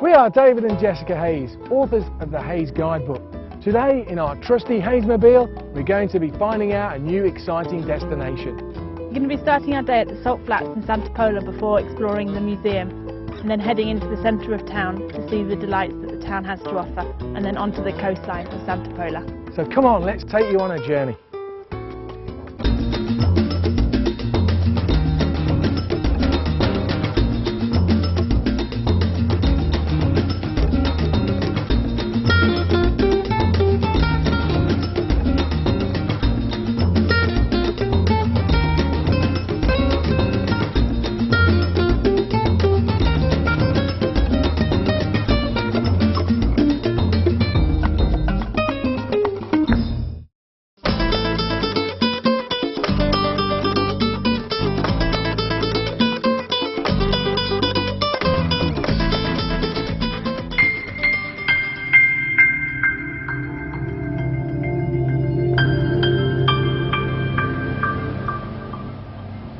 We are David and Jessica Hayes, authors of the Hayes Guidebook. Today, in our trusty Hayesmobile, we're going to be finding out a new exciting destination. We're going to be starting our day at the Salt Flats in Santa Pola before exploring the museum, and then heading into the centre of town to see the delights that the town has to offer, and then onto the coastline of Santa Pola. So come on, let's take you on a journey.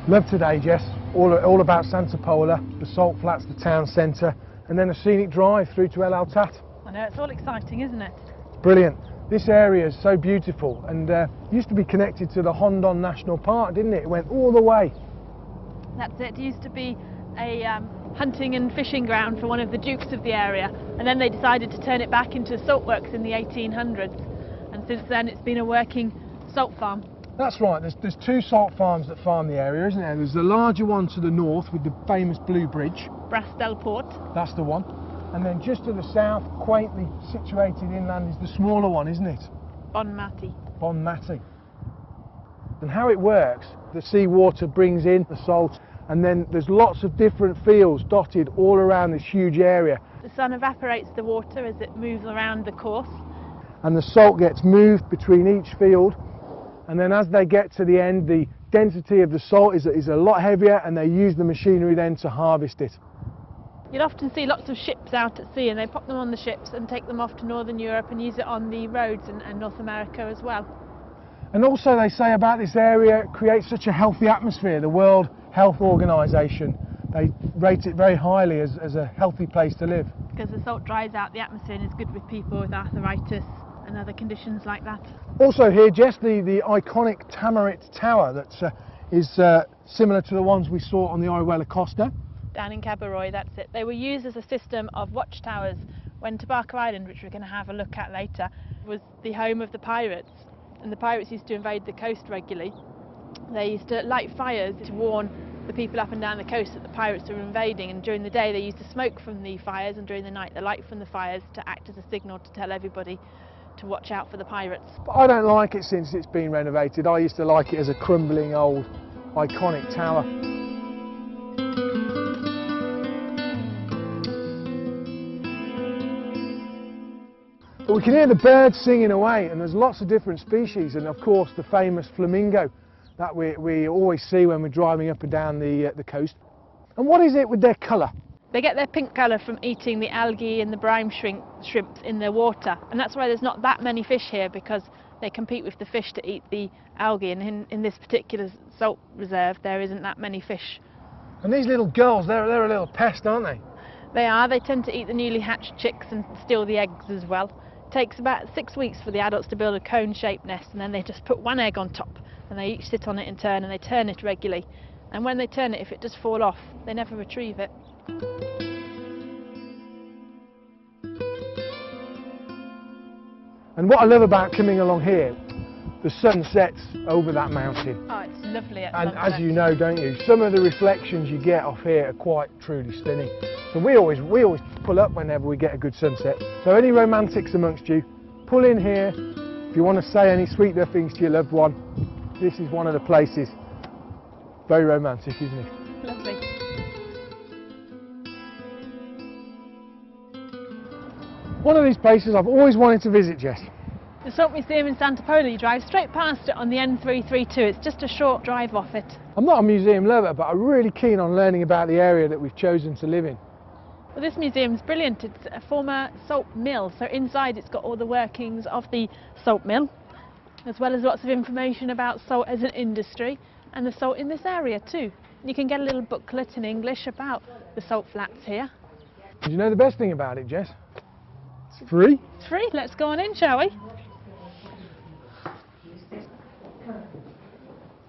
Love today, Jess. All about Santa Pola, the Salt Flats, the town centre, and then a scenic drive through to El Altat. I know, it's all exciting, isn't it? Brilliant. This area is so beautiful, and used to be connected to the Hondon National Park, didn't it? It went all the way. That's it. It used to be a hunting and fishing ground for one of the dukes of the area, and then they decided to turn it back into salt works in the 1800s, and since then it's been a working salt farm. That's right, there's two salt farms that farm the area, isn't there? There's the larger one to the north with the famous Blue Bridge. Brastel Port. That's the one. And then just to the south, quaintly situated inland, is the smaller one, isn't it? Bon Mati. Bon Mati. And how it works, the seawater brings in the salt, and then there's lots of different fields dotted all around this huge area. The sun evaporates the water as it moves around the course. And the salt gets moved between each field. And then as they get to the end, the density of the salt is a lot heavier, and they use the machinery then to harvest it. You'll often see lots of ships out at sea, and they pop them on the ships and take them off to Northern Europe and use it on the roads and North America as well. And also they say about this area, it creates such a healthy atmosphere. The World Health Organization, they rate it very highly as a healthy place to live. Because the salt dries out the atmosphere and is good with people with arthritis and other conditions like that. Also here, Jess, the iconic Tamarit Tower that is similar to the ones we saw on the Orihuela Costa. Down in Cabaroy, that's it. They were used as a system of watchtowers when Tabarca Island, which we're going to have a look at later, was the home of the pirates. And the pirates used to invade the coast regularly. They used to light fires to warn the people up and down the coast that the pirates were invading, and during the day they used the smoke from the fires, and during the night the light from the fires to act as a signal to tell everybody to watch out for the pirates. But I don't like it since it's been renovated. I used to like it as a crumbling old iconic tower. But we can hear the birds singing away, and there's lots of different species, and of course the famous flamingo that we always see when we're driving up and down the coast. And what is it with their colour? They get their pink colour from eating the algae and the brine shrimps in their water, and that's why there's not that many fish here, because they compete with the fish to eat the algae, and in this particular salt reserve there isn't that many fish. And these little gulls, they're a little pest, aren't they? They are. They tend to eat the newly hatched chicks and steal the eggs as well. It takes about 6 weeks for the adults to build a cone-shaped nest, and then they just put one egg on top, and they each sit on it in turn, and they turn it regularly. And when they turn it, if it does fall off, they never retrieve it. And what I love about coming along here, the sun sets over that mountain. Oh, it's lovely at And sunset. as you know, don't you, some of the reflections you get off here are quite truly stunning. So we always pull up whenever we get a good sunset. So any romantics amongst you, pull in here. If you want to say any sweet nothings to your loved one, this is one of the places. Very romantic, isn't it? Lovely. One of these places I've always wanted to visit, Jess. The Salt Museum in Santa Pola, you drive straight past it on the N332. It's just a short drive off it. I'm not a museum lover, but I'm really keen on learning about the area that we've chosen to live in. Well, this museum's brilliant. It's a former salt mill, so inside it's got all the workings of the salt mill, as well as lots of information about salt as an industry and the salt in this area too. You can get a little booklet in English about the salt flats here. Do you know the best thing about it, Jess? It's free. It's free. Let's go on in, shall we?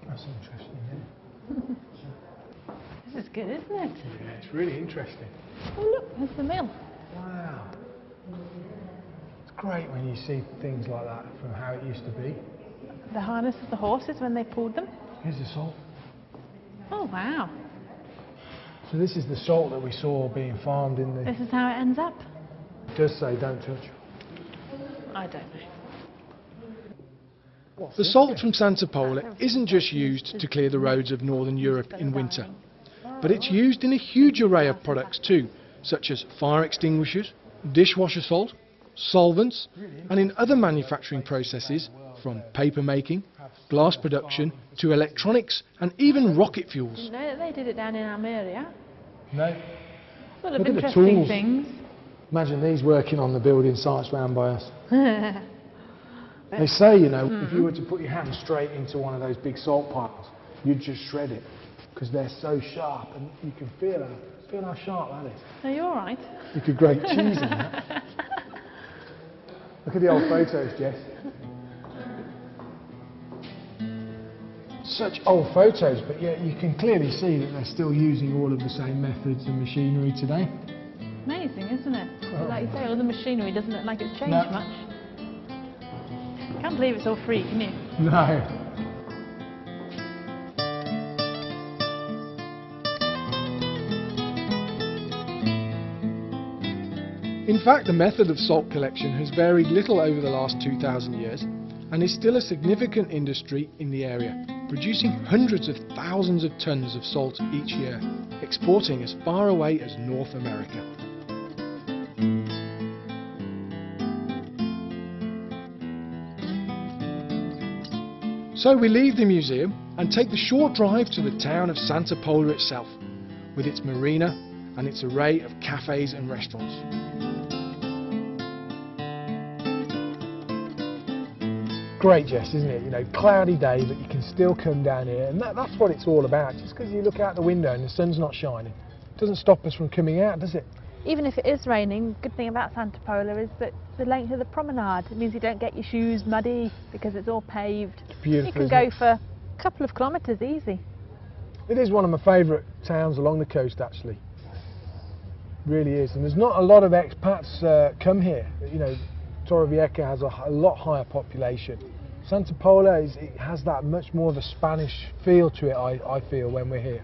That's interesting, yeah. This is good, isn't it? Yeah, it's really interesting. Oh look, there's the mill. Wow. It's great when you see things like that from how it used to be. The harness of the horses when they pulled them. Here's the salt. Oh wow. So this is the salt that we saw being farmed in the... This is how it ends up. It does say don't touch. I don't know. The salt from Santa Pola isn't just used to clear the roads of northern Europe in winter, but it's used in a huge array of products too, such as fire extinguishers, dishwasher salt, solvents, and in other manufacturing processes from paper making, glass production, to electronics and even rocket fuels. Didn't know that they did it down in Almeria. No. Full of Look at the interesting tools. things. Imagine these working on the building sites round by us. They say, you know, if you were to put your hand straight into one of those big salt piles, you'd just shred it because they're so sharp, and you can feel how sharp that is. Are you all right? You could grate cheese in that. Look at the old photos, Jess. Such old photos, but yet you can clearly see that they're still using all of the same methods and machinery today. Amazing, isn't it? Oh. Like you say, all the machinery doesn't look like it's changed No. much. Can't believe it's all free, can you? No. In fact, the method of salt collection has varied little over the last 2,000 years and is still a significant industry in the area, producing hundreds of thousands of tons of salt each year, exporting as far away as North America. So we leave the museum and take the short drive to the town of Santa Pola itself, with its marina and its array of cafes and restaurants. Great, Jess, isn't it? You know, cloudy day, but you can still come down here, and that's what it's all about. Just because you look out the window and the sun's not shining, it doesn't stop us from coming out, does it? Even if it is raining, the good thing about Santa Pola is that the length of the promenade. It means you don't get your shoes muddy because it's all paved. It's beautiful. You can isn't go it? for a couple of kilometres easy. It is one of my favourite towns along the coast, actually. Really is, and there's not a lot of expats come here. You know, Torrevieja has a lot higher population. Santa Pola it has that much more of a Spanish feel to it, I feel, when we're here.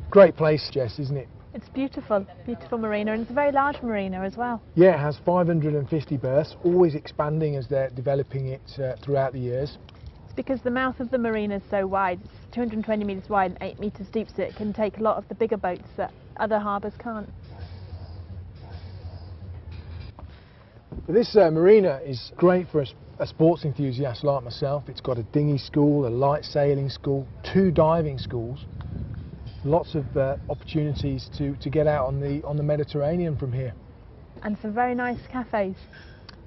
Great place, Jess, isn't it? It's beautiful, beautiful marina, and it's a very large marina as well. Yeah, it has 550 berths, always expanding as they're developing it throughout the years. It's because the mouth of the marina is so wide. It's 220 metres wide and 8 metres deep, so it can take a lot of the bigger boats that other harbours can't. But this marina is great for a sports enthusiast like myself. It's got a dinghy school, a light sailing school, 2 diving schools, lots of opportunities to get out on the Mediterranean from here. And some very nice cafes.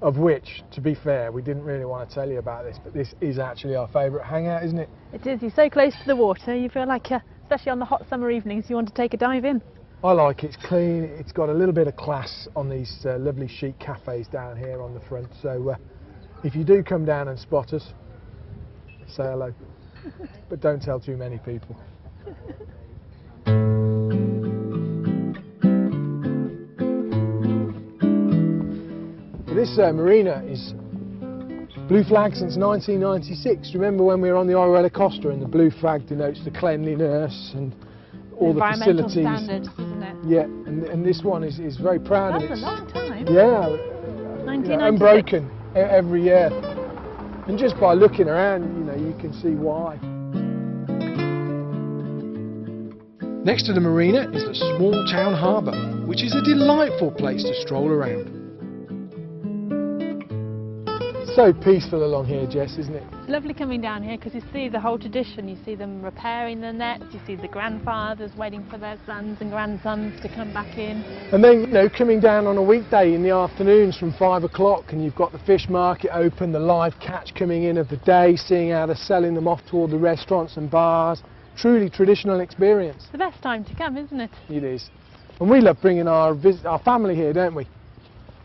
Of which, to be fair, we didn't really want to tell you about this, but this is actually our favourite hangout, isn't it? It is. You're so close to the water, you feel like, especially on the hot summer evenings, you want to take a dive in. I like it. It's clean. It's got a little bit of class on these lovely chic cafes down here on the front. So if you do come down and spot us, say hello. But don't tell too many people. This marina is blue flag since 1996. Remember when we were on the Orwella Costa and the blue flag denotes the cleanliness and all the environmental facilities. standards, isn't it? Yeah, and this one is very proud of That's it. a long time. Yeah, 1996. unbroken every year. And just by looking around, you know, you can see why. Next to the marina is the small town harbour, which is a delightful place to stroll around. So peaceful along here, Jess, isn't it? It's lovely coming down here because you see the whole tradition. You see them repairing the nets, you see the grandfathers waiting for their sons and grandsons to come back in. And then, you know, coming down on a weekday in the afternoons from 5 o'clock, and you've got the fish market open, the live catch coming in of the day, seeing how they're selling them off to all the restaurants and bars. Truly traditional experience. It's the best time to come, isn't it? It is. And we love bringing our family here, don't we?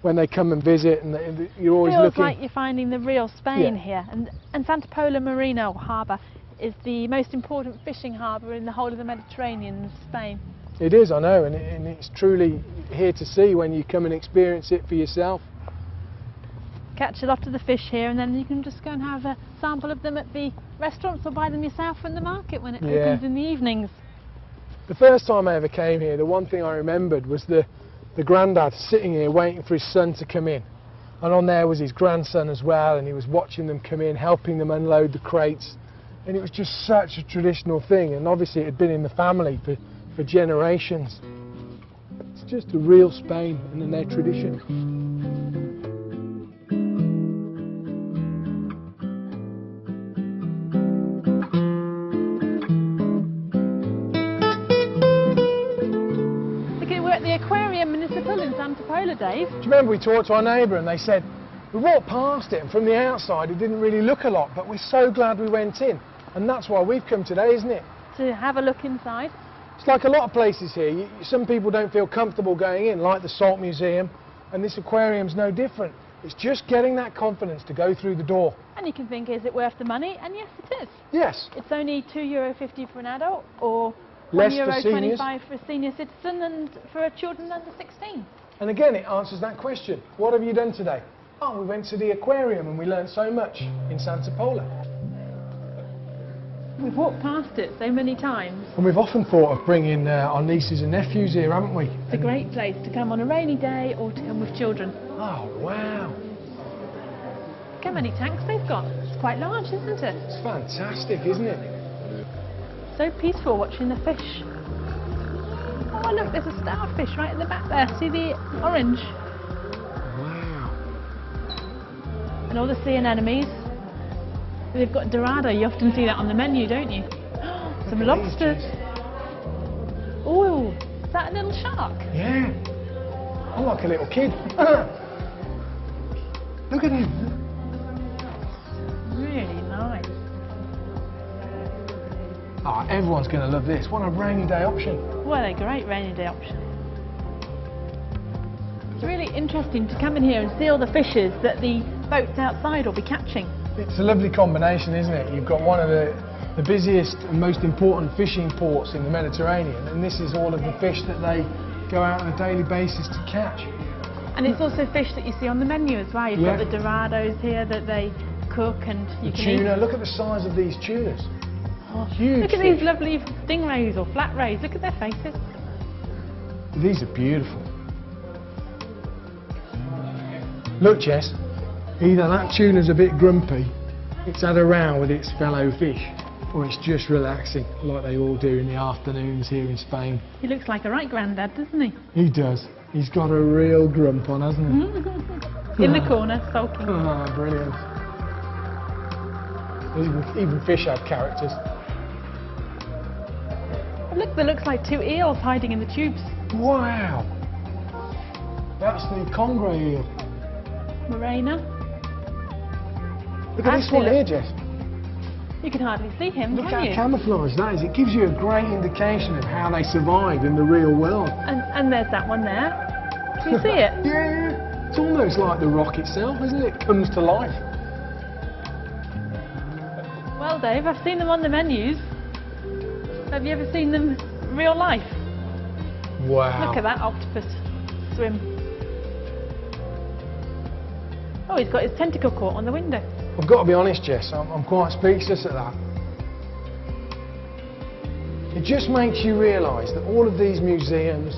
When they come and visit, and you're always Feels looking. like you're finding the real Spain Yeah. here. And Santa Pola Marina harbour is the most important fishing harbour in the whole of the Mediterranean of Spain. It is, I know, and it's truly here to see when you come and experience it for yourself. Catch a lot of the fish here, and then you can just go and have a sample of them at the restaurants or buy them yourself from the market when it opens in the evenings. The first time I ever came here, the one thing I remembered was the granddad sitting here waiting for his son to come in. And on there was his grandson as well, and he was watching them come in, helping them unload the crates. And it was just such a traditional thing, and obviously it had been in the family for generations. It's just a real Spain and their tradition. We're at the Aquarium Municipal in Santa Pola, Dave. Do you remember we talked to our neighbour and they said, we walked past it and from the outside it didn't really look a lot, but we're so glad we went in. And that's why we've come today, isn't it? To have a look inside. It's like a lot of places here. Some people don't feel comfortable going in, like the Salt Museum, and this aquarium's no different. It's just getting that confidence to go through the door. And you can think, is it worth the money? And yes, it is. Yes. It's only €2.50 for an adult, or Less for seniors. €1.25 for a senior citizen, and for children under 16. And again, it answers that question. What have you done today? Oh, we went to the aquarium and we learned so much in Santa Pola. We've walked past it so many times. And we've often thought of bringing our nieces and nephews here, haven't we? It's a great place to come on a rainy day or to come with children. Oh, wow. Look how many tanks they've got. It's quite large, isn't it? It's fantastic, isn't it? So peaceful watching the fish. Oh look, there's a starfish right in the back there. See the orange? Wow. And all the sea anemones. They've got dorado. You often see that on the menu, don't you? Some lobsters. Oh, is that a little shark? Yeah. I'm like a little kid. Look at him. Really nice. Oh, everyone's going to love this. What a rainy day option. What a great rainy day option. It's really interesting to come in here and see all the fishes that the boats outside will be catching. It's a lovely combination, isn't it? You've got one of the busiest and most important fishing ports in the Mediterranean, and this is all of the fish that they go out on a daily basis to catch. And it's also fish that you see on the menu as well. You've Yeah. got the dorados here that they cook, and you The can tuna, eat. look at the size of these tunas. Oh, Huge look at fish. these lovely stingrays or flat rays. Look at their faces. These are beautiful. Look, Jess, either that tuna's a bit grumpy, it's had a row with its fellow fish, or it's just relaxing, like they all do in the afternoons here in Spain. He looks like a right grandad, doesn't he? He does. He's got a real grump on, hasn't he? In the corner, sulking. Oh, brilliant. Even fish have characters. Look, there looks like two eels hiding in the tubes. Wow. That's the Congra eel. Marina. Look at this Actually, one here, Jess. You can hardly see him, Look can how you? camouflaged that is. It gives you a great indication of how they survive in the real world. And there's that one there. Can you see it? Yeah. It's almost like the rock itself, isn't it? It comes to life. Well, Dave, I've seen them on the menus. Have you ever seen them real life? Wow. Look at that octopus swim. Oh, he's got his tentacle caught on the window. I've got to be honest, Jess, I'm quite speechless at that. It just makes you realise that all of these museums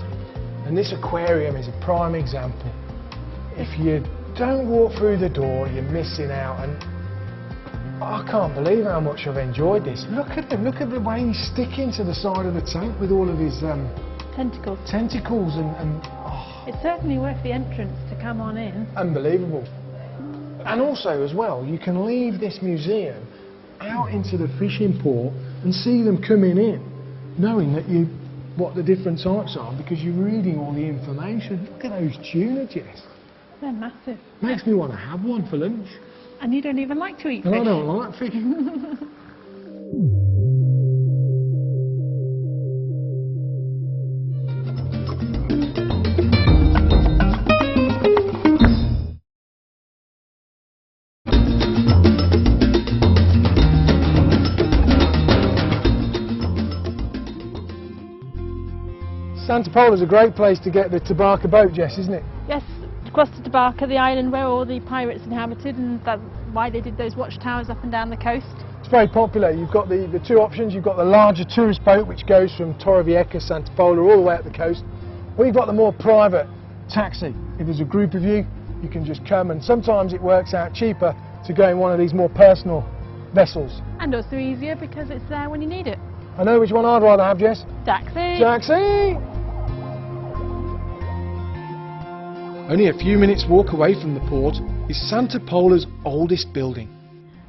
and this aquarium is a prime example. If you don't walk through the door, you're missing out, and I can't believe how much I've enjoyed this. Look at him, look at the way he's sticking to the side of the tank with all of his Tentacles. tentacles and oh, It's certainly worth the entrance to come on in. unbelievable. And also as well, you can leave this museum out into the fishing port and see them coming in, knowing that what the different types are, because you're reading all the information. Look at those tuna, Jess. They're massive. Makes me want to have one for lunch. And you don't even like to eat And fish. I don't like fish. Santa Pola's a great place to get the Tabarca boat, Jess, isn't it? Yes, Costa Blanca, the island where all the pirates inhabited, and that's why they did those watchtowers up and down the coast. It's very popular. You've got the two options. You've got the larger tourist boat, which goes from Torrevieja, Santa Pola, all the way up the coast. Or you've got the more private taxi. If there's a group of you, you can just come, and sometimes it works out cheaper to go in one of these more personal vessels. And also easier because it's there when you need it. I know which one I'd rather have, Jess. Taxi! Taxi! Only a few minutes walk away from the port is Santa Pola's oldest building.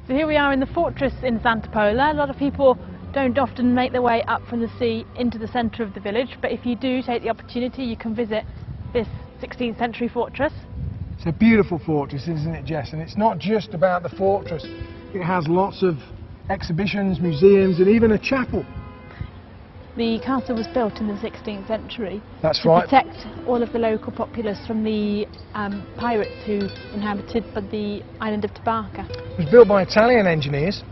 So here we are in the fortress in Santa Pola. A lot of people don't often make their way up from the sea into the centre of the village, but if you do take the opportunity, you can visit this 16th century fortress. It's a beautiful fortress, isn't it, Jess? And it's not just about the fortress. It has lots of exhibitions, museums, and even a chapel. The castle was built in the 16th century That's to right. protect all of the local populace from the pirates who inhabited the island of Tabarca. It was built by Italian engineers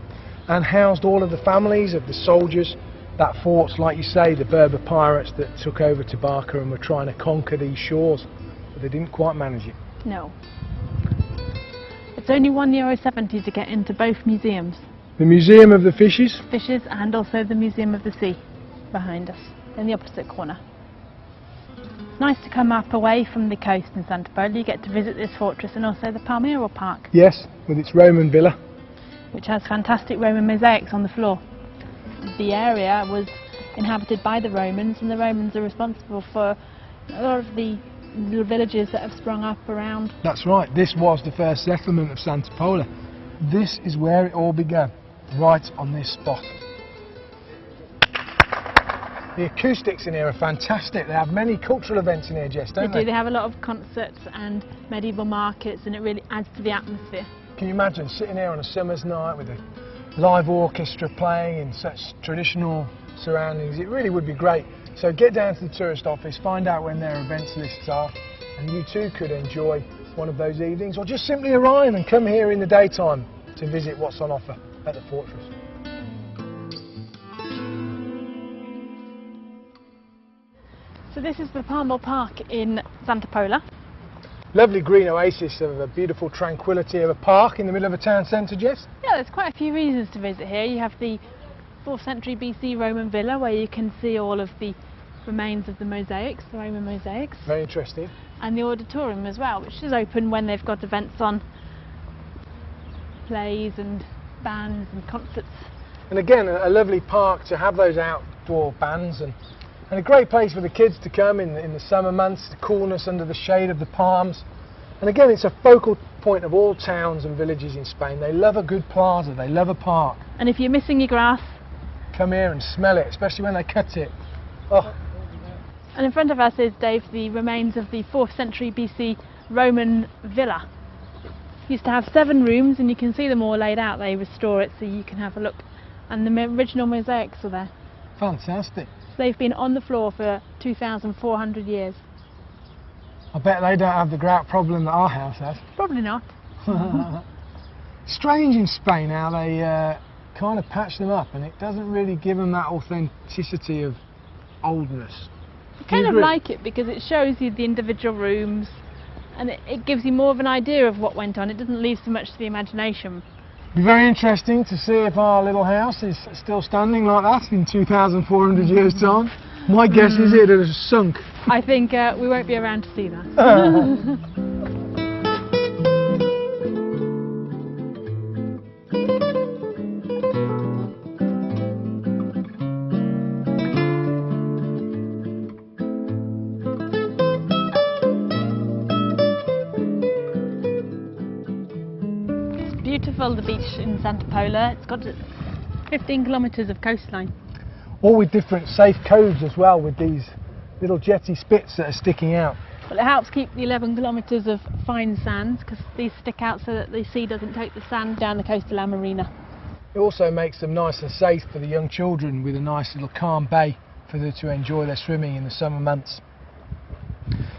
and housed all of the families of the soldiers that fought, like you say, the Berber pirates that took over Tabarca and were trying to conquer these shores, but they didn't quite manage it. No. It's only €1.70 to get into both museums, The Museum of the Fishes. fishes and also the Museum of the Sea behind us in the opposite corner. It's nice to come up away from the coast in Santa Pola. You get to visit this fortress and also the Parma Park, Yes, with its Roman villa. which has fantastic Roman mosaics on the floor. The area was inhabited by the Romans, and the Romans are responsible for a lot of the little villages that have sprung up around. That's right, this was the first settlement of Santa Pola. This is where it all began, right on this spot. The acoustics in here are fantastic. They have many cultural events in here, Jess, don't they? They have a lot of concerts and medieval markets, and it really adds to the atmosphere. Can you imagine sitting here on a summer's night with a live orchestra playing in such traditional surroundings? It really would be great. So get down to the tourist office, find out when their events lists are, and you too could enjoy one of those evenings, or just simply arrive and come here in the daytime to visit what's on offer at the fortress. So this is the Parma Park in Santa Pola. Lovely green oasis of a beautiful tranquility of a park in the middle of a town centre, Jess. Yeah, there's quite a few reasons to visit here. You have the 4th century BC Roman villa where you can see all of the remains of the mosaics, the Roman mosaics, Very interesting. and the auditorium as well, which is open when they've got events on, plays and bands and concerts. And again, a lovely park to have those outdoor bands, and a great place for the kids to come in the summer months, the coolness under the shade of the palms. And again, it's a focal point of all towns and villages in Spain. They love a good plaza, they love a park. And if you're missing your grass, Come here and smell it, especially when they cut it. Oh, and in front of us is, Dave, the remains of the 4th century BC Roman villa. It used to have 7 rooms, and you can see them all laid out. They restore it so you can have a look, and the original mosaics are there. fantastic. They've been on the floor for 2,400 years. I bet they don't have the grout problem that our house has. Probably not. Strange in Spain how they kind of patch them up, and it doesn't really give them that authenticity of oldness. I kind of like it because it shows you the individual rooms, and it gives you more of an idea of what went on. It doesn't leave so much to the imagination. It'll be very interesting to see if our little house is still standing like that in 2,400 years' time. My guess is it has sunk. I think we won't be around to see that. Beautiful, the beach in Santa Pola. It's got 15 kilometres of coastline. All with different safe codes as well, with these little jetty spits that are sticking out. Well, it helps keep the 11 kilometres of fine sands, because these stick out so that the sea doesn't take the sand down the coast of La Marina. It also makes them nice and safe for the young children, with a nice little calm bay for them to enjoy their swimming in the summer months.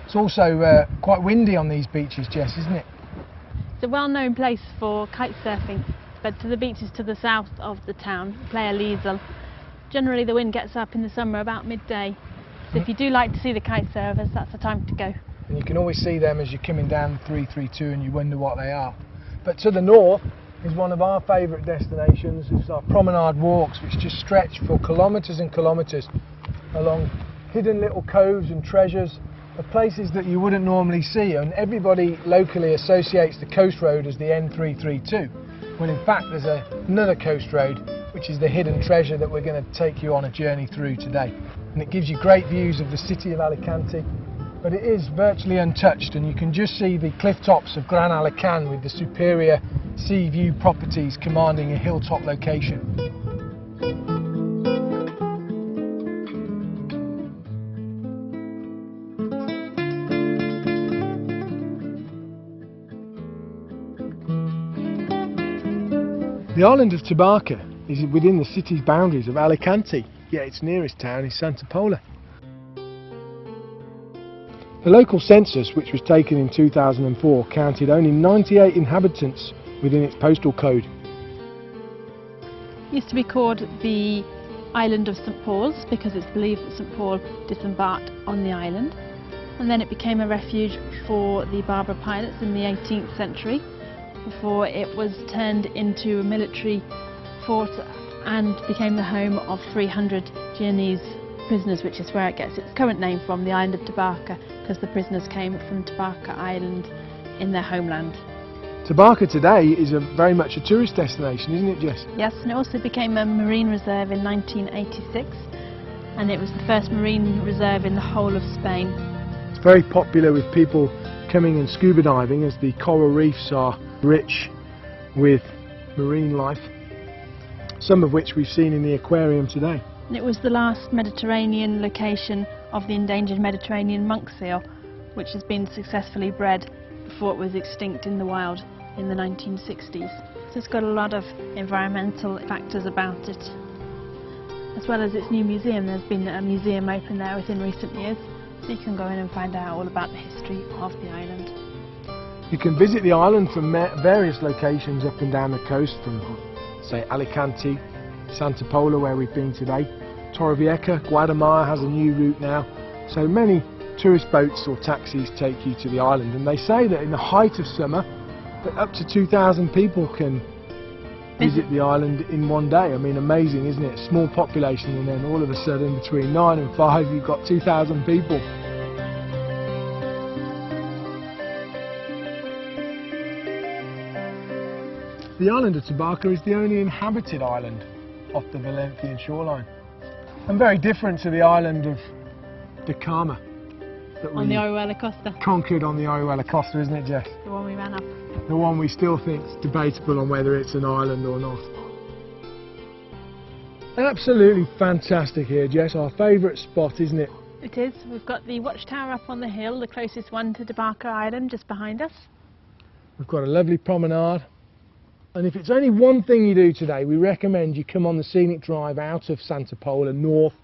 It's also quite windy on these beaches, Jess, isn't it? It's a well-known place for kite surfing, but to the beaches to the south of the town, Playa Liesel. Generally the wind gets up in the summer about midday, So if you do like to see the kite service, that's the time to go. And you can always see them as you're coming down 332 and you wonder what they are. But to the north is one of our favourite destinations. It's our promenade walks, which just stretch for kilometres and kilometres along hidden little coves and treasures of places that you wouldn't normally see, and everybody locally associates the coast road as the N332, when in fact there's another coast road which is the hidden treasure that we're going to take you on a journey through today. And it gives you great views of the city of Alicante, but it is virtually untouched, and you can just see the cliff tops of Gran Alacant with the superior sea view properties commanding a hilltop location. The island of Tabarca is within the city's boundaries of Alicante, yet its nearest town is Santa Pola. The local census, which was taken in 2004, counted only 98 inhabitants within its postal code. It used to be called the island of St Paul's because it's believed that St Paul disembarked on the island, and then it became a refuge for the Berber pirates in the 18th century, before it was turned into a military fort and became the home of 300 Genoese prisoners, which is where it gets its current name from, the island of Tabarca, because the prisoners came from Tabarca Island in their homeland. Tabarca today is very much a tourist destination, isn't it, Jess? Yes, and it also became a marine reserve in 1986, and it was the first marine reserve in the whole of Spain. It's very popular with people coming and scuba diving, as the coral reefs are rich with marine life, some of which we've seen in the aquarium today. And it was the last Mediterranean location of the endangered Mediterranean monk seal, which has been successfully bred before it was extinct in the wild in the 1960s. So it's got a lot of environmental factors about it, as well as its new museum. There's been a museum open there within recent years, so you can go in and find out all about the history of the island. You can visit the island from various locations up and down the coast, from say Alicante, Santa Pola where we've been today, Torrevieja, Guadamar has a new route now, so many tourist boats or taxis take you to the island, and they say that in the height of summer that up to 2,000 people can visit the island in one day. I mean, amazing, isn't it? Small population, and then all of a sudden between 9 and 5 you've got 2,000 people. The island of Tabarca is the only inhabited island off the Valencian shoreline, and very different to the island of De Carma that On the Orihuela Costa. conquered on the Orihuela Costa, isn't it, Jess? The one we ran up. The one we still think is debatable on whether it's an island or not. Absolutely fantastic here, Jess. Our favourite spot, isn't it? It is. We've got the watchtower up on the hill, the closest one to Tabarca Island, just behind us. We've got a lovely promenade. And if it's only one thing you do today, we recommend you come on the scenic drive out of Santa Pola north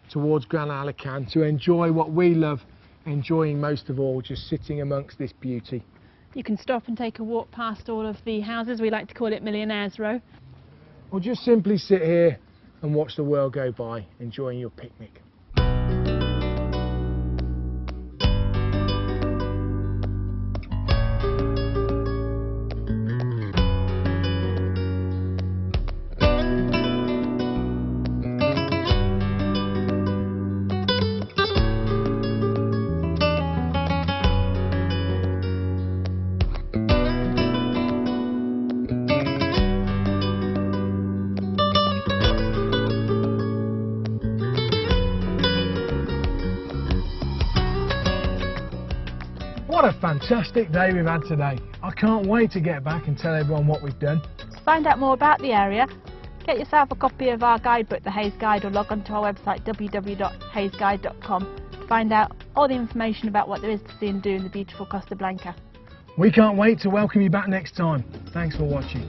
towards Gran Alacant to enjoy what we love enjoying most of all, just sitting amongst this beauty. You can stop and take a walk past all of the houses. We like to call it Millionaires Row. Or just simply sit here and watch the world go by, enjoying your picnic. What a fantastic day we've had today. I can't wait to get back and tell everyone what we've done. To find out more about the area, get yourself a copy of our guidebook, The Hayes Guide, or log on to our website www.hayesguide.com to find out all the information about what there is to see and do in the beautiful Costa Blanca. We can't wait to welcome you back next time. Thanks for watching.